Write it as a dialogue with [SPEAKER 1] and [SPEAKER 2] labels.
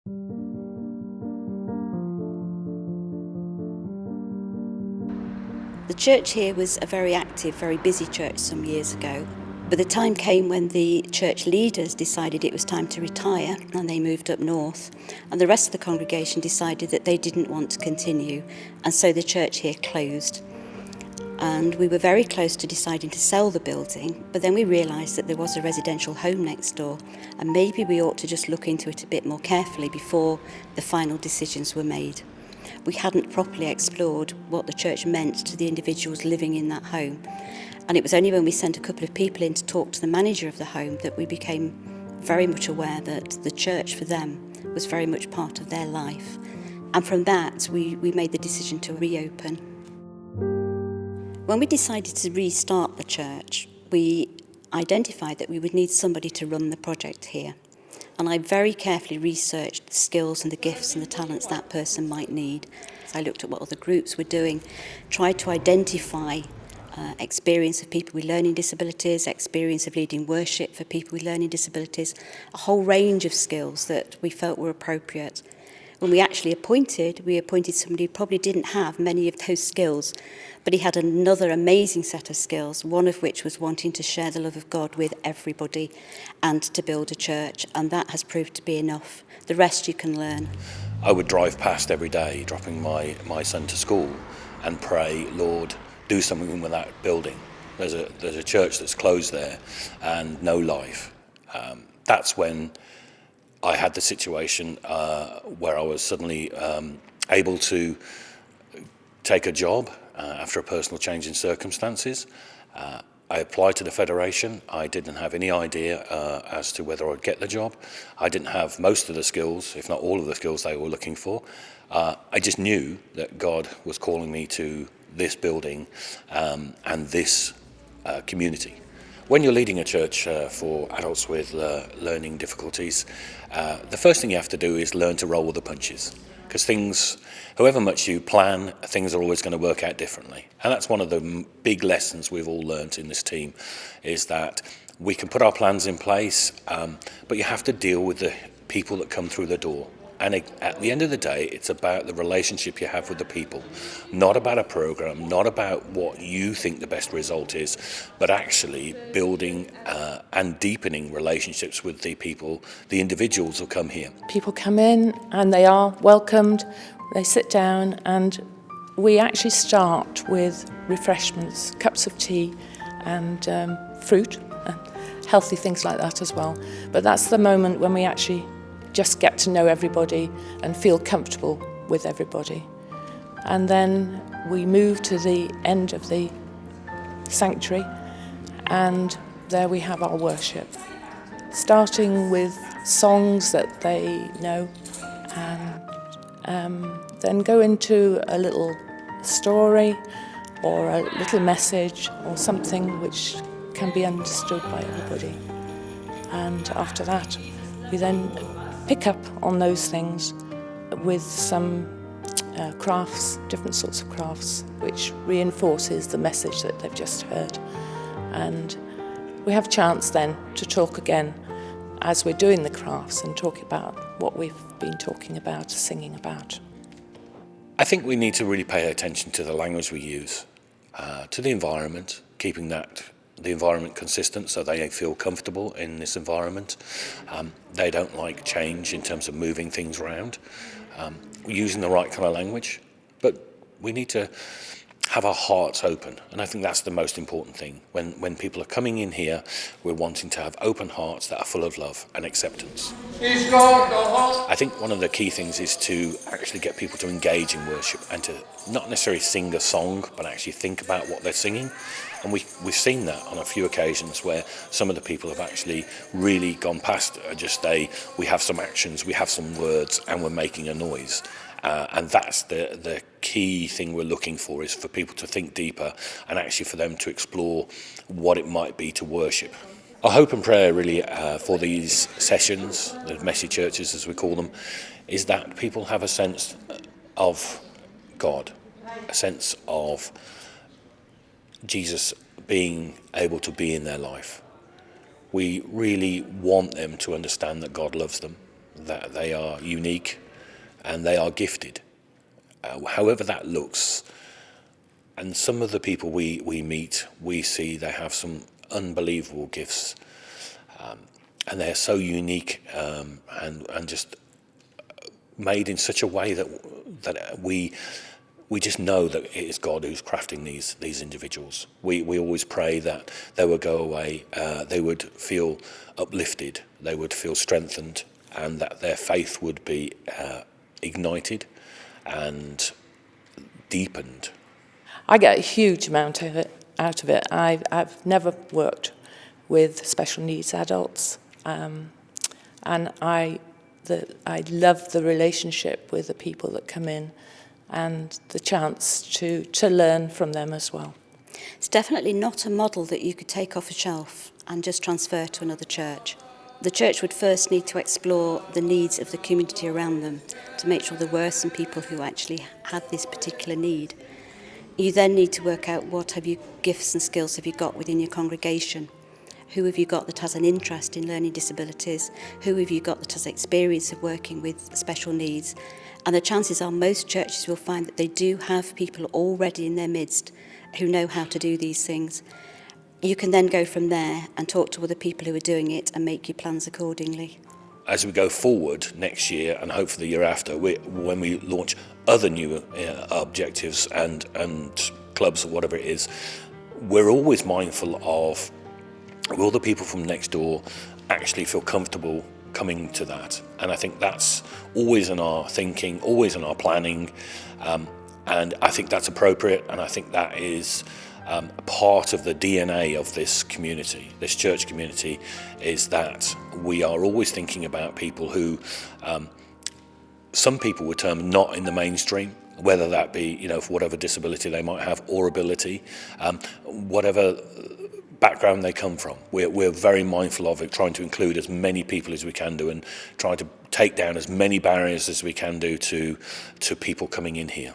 [SPEAKER 1] The church here was a very active, very busy church some years ago. But the time came when the church leaders decided it was time to retire, and they moved up north. And the rest of the congregation decided that they didn't want to continue, and so the church here closed. And we were very close to deciding to sell the building, but then we realised that there was a residential home next door, and maybe we ought to just look into it a bit more carefully before the final decisions were made. We hadn't properly explored what the church meant to the individuals living in that home. And it was only when we sent a couple of people in to talk to the manager of the home that we became very much aware that the church for them was very much part of their life. And from that, we made the decision to reopen. When we decided to restart the church, we identified that we would need somebody to run the project here. And I very carefully researched the skills and the gifts and the talents that person might need. So I looked at what other groups were doing, tried to identify experience of people with learning disabilities, experience of leading worship for people with learning disabilities, a whole range of skills that we felt were appropriate. When we actually appointed somebody who probably didn't have many of those skills, but he had another amazing set of skills, one of which was wanting to share the love of God with everybody and to build a church, and that has proved to be enough. The rest you can learn.
[SPEAKER 2] I would drive past every day, dropping my son to school, and pray, Lord, do something with that building. There's a church that's closed there and no life. That's when I had the situation where I was suddenly able to take a job after a personal change in circumstances. I applied to the Federation. I didn't have any idea as to whether I'd get the job. I didn't have most of the skills, if not all of the skills they were looking for. I just knew that God was calling me to this building and this community. When you're leading a church for adults with learning difficulties, the first thing you have to do is learn to roll with the punches. Because things, however much you plan, things are always going to work out differently. And that's one of the big lessons we've all learned in this team, is that we can put our plans in place, but you have to deal with the people that come through the door. And at the end of the day, it's about the relationship you have with the people, not about a program, not about what you think the best result is, but actually building and deepening relationships with the people, the individuals who come here.
[SPEAKER 3] People come in and they are welcomed, they sit down, and we actually start with refreshments, cups of tea and fruit, and healthy things like that as well. But that's the moment when we actually just get to know everybody and feel comfortable with everybody. And then we move to the end of the sanctuary, and there we have our worship, starting with songs that they know, and then go into a little story or a little message or something which can be understood by everybody. And after that, we then pick up on those things with some crafts, different sorts of crafts, which reinforces the message that they've just heard. And we have a chance then to talk again as we're doing the crafts and talk about what we've been talking about, singing about.
[SPEAKER 2] I think we need to really pay attention to the language we use, to the environment, keeping the environment consistent so they feel comfortable in this environment. They don't like change in terms of moving things around. We're using the right kind of language, but we need to have our hearts open, and I think that's the most important thing. When people are coming in here, we're wanting to have open hearts that are full of love and acceptance. I think one of the key things is to actually get people to engage in worship and to not necessarily sing a song, but actually think about what they're singing. And we've seen that on a few occasions where some of the people have actually really gone past we have some actions, we have some words, and we're making a noise. And that's the key thing we're looking for, is for people to think deeper and actually for them to explore what it might be to worship. Our hope and prayer really for these sessions, the messy churches as we call them, is that people have a sense of God, a sense of Jesus being able to be in their life. We really want them to understand that God loves them, that they are unique and they are gifted, however that looks. And some of the people we meet, we see they have some unbelievable gifts, and they're so unique, and just made in such a way that we just know that it is God who's crafting these individuals. We always pray that they would go away, they would feel uplifted, they would feel strengthened, and that their faith would be ignited and deepened.
[SPEAKER 3] I get a huge amount out of it. I've never worked with special needs adults, and I love the relationship with the people that come in and the chance to learn from them as well.
[SPEAKER 1] It's definitely not a model that you could take off a shelf and just transfer to another church. The church would first need to explore the needs of the community around them to make sure there were some people who actually had this particular need. You then need to work out what gifts and skills have you got within your congregation. Who have you got that has an interest in learning disabilities? Who have you got that has experience of working with special needs? And the chances are most churches will find that they do have people already in their midst who know how to do these things. You can then go from there and talk to other people who are doing it and make your plans accordingly.
[SPEAKER 2] As we go forward next year and hopefully the year after, when we launch other new objectives and clubs or whatever it is, we're always mindful of, will the people from next door actually feel comfortable coming to that? And I think that's always in our thinking, always in our planning, and I think that's appropriate, and I think that is part of the DNA of this community, this church community, is that we are always thinking about people who, some people would term not in the mainstream, whether that be, for whatever disability they might have or ability, whatever background they come from. We're very mindful of it, trying to include as many people as we can do and trying to take down as many barriers as we can do to people coming in here.